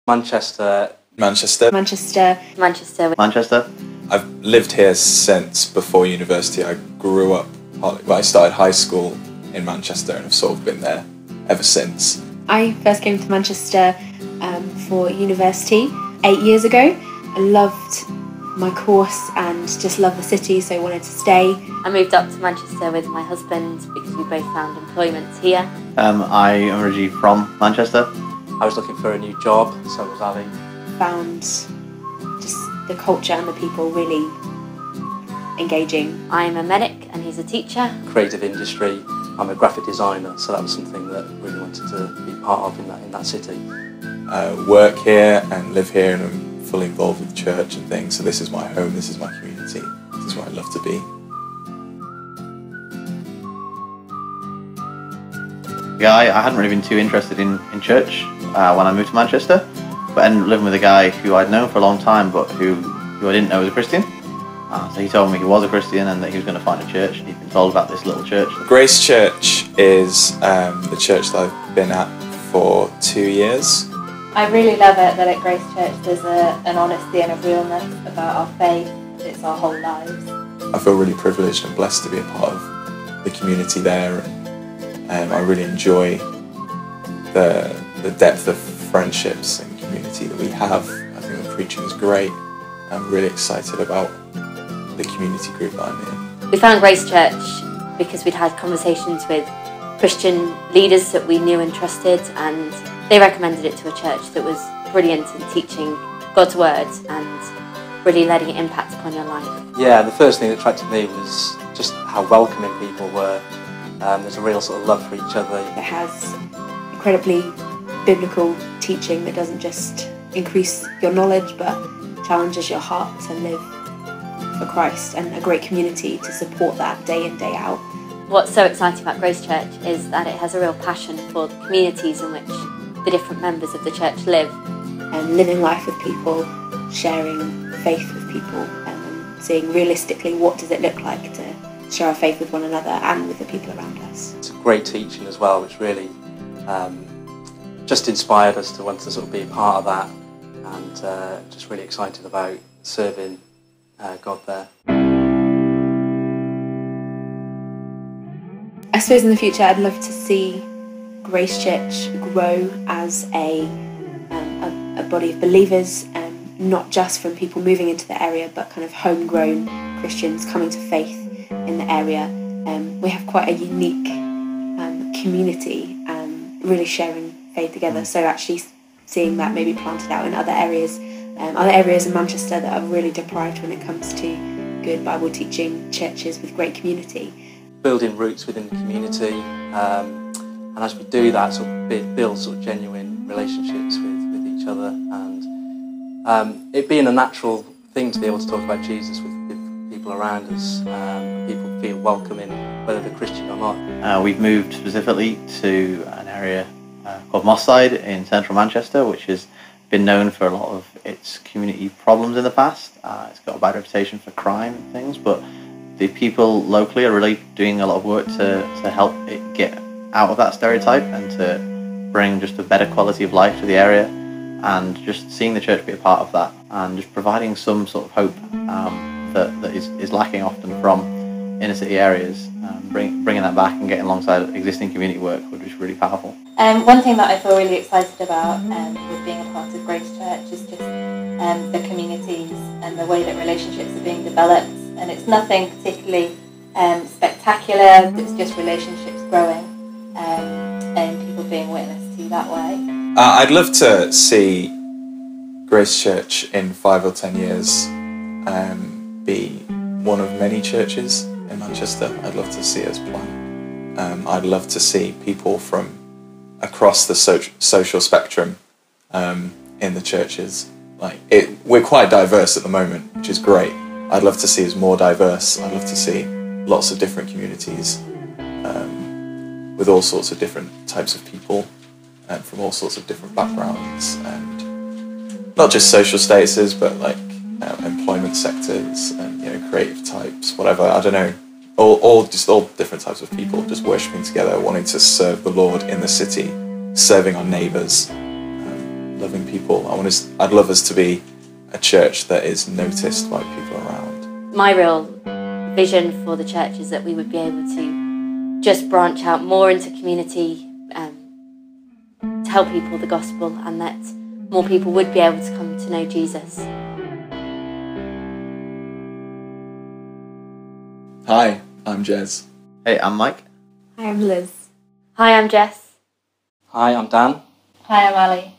Manchester. Manchester. Manchester. Manchester. Manchester. I've lived here since before university. I grew up, I started high school in Manchester and have sort of been there ever since. I first came to Manchester for university 8 years ago. I loved my course and just loved the city, so I wanted to stay. I moved up to Manchester with my husband because we both found employment here. I am originally from Manchester. I was looking for a new job, so was Ali. Found just the culture and the people really engaging. I'm a medic and he's a teacher. Creative industry. I'm a graphic designer, so that was something that I really wanted to be part of in that city. Work here and live here, and I'm fully involved with church and things, so this is my home, this is my community, this is where I love to be. Yeah, I hadn't really been too interested in church when I moved to Manchester, but I ended up living with a guy who I'd known for a long time, but who I didn't know was a Christian. So he told me he was a Christian and that he was going to find a church, and he'd been told about this little church. Grace Church is the church that I've been at for 2 years. I really love it that at Grace Church there's an honesty and a realness about our faith. It's our whole lives. I feel really privileged and blessed to be a part of the community there, and I really enjoy the depth of friendships and community that we have. I think the preaching is great. I'm really excited about the community group that I'm in. We found Grace Church because we'd had conversations with Christian leaders that we knew and trusted, and they recommended it to a church that was brilliant in teaching God's word and really letting it impact upon your life. Yeah, the first thing that attracted me was just how welcoming people were. There's a real sort of love for each other. It has incredibly biblical teaching that doesn't just increase your knowledge but challenges your heart to live for Christ, and a great community to support that day in, day out. What's so exciting about Grace Church is that it has a real passion for the communities in which the different members of the church live. And living life with people, sharing faith with people, and seeing realistically what does it look like to share our faith with one another and with the people around us. It's great teaching as well, which really just inspired us to want to sort of be a part of that, and just really excited about serving God there. I suppose in the future I'd love to see Grace Church grow as a body of believers, not just from people moving into the area, but kind of homegrown Christians coming to faith in the area. We have quite a unique community, really sharing faith together, so actually seeing that maybe planted out in other areas in Manchester that are really deprived when it comes to good Bible teaching churches with great community. Building roots within the community, and as we do that, sort of build sort of genuine relationships with each other, and it being a natural thing to be able to talk about Jesus with people around us. People feel welcoming, whether they're Christian or not. We've moved specifically to an area called Mosside in central Manchester, which has been known for a lot of its community problems in the past. It's got a bad reputation for crime and things, but the people locally are really doing a lot of work to help it get out of that stereotype and to bring just a better quality of life to the area, and just seeing the church be a part of that and just providing some sort of hope that is lacking often from inner city areas. Bringing that back and getting alongside existing community work would be really powerful. One thing that I feel really excited about with being a part of Grace Church is just the communities and the way that relationships are being developed. And it's nothing particularly spectacular, it's just relationships growing and people being witnessed to that way. I'd love to see Grace Church in 5 or 10 years be one of many churches in Manchester. I'd love to see us plan. I'd love to see people from across the social spectrum in the churches. We're quite diverse at the moment, which is great. I'd love to see us more diverse. I'd love to see lots of different communities with all sorts of different types of people and from all sorts of different backgrounds, and not just social statuses, but employment sectors and creative types, whatever. I don't know. All different types of people just worshipping together, wanting to serve the Lord in the city, serving our neighbours. loving people. I'd love us to be a church that is noticed by people around. My real vision for the church is that we would be able to just branch out more into community, tell people the gospel, and that more people would be able to come to know Jesus. Hi, I'm Jez. Hey, I'm Mike. Hi, I'm Liz. Hi, I'm Jess. Hi, I'm Dan. Hi, I'm Ali.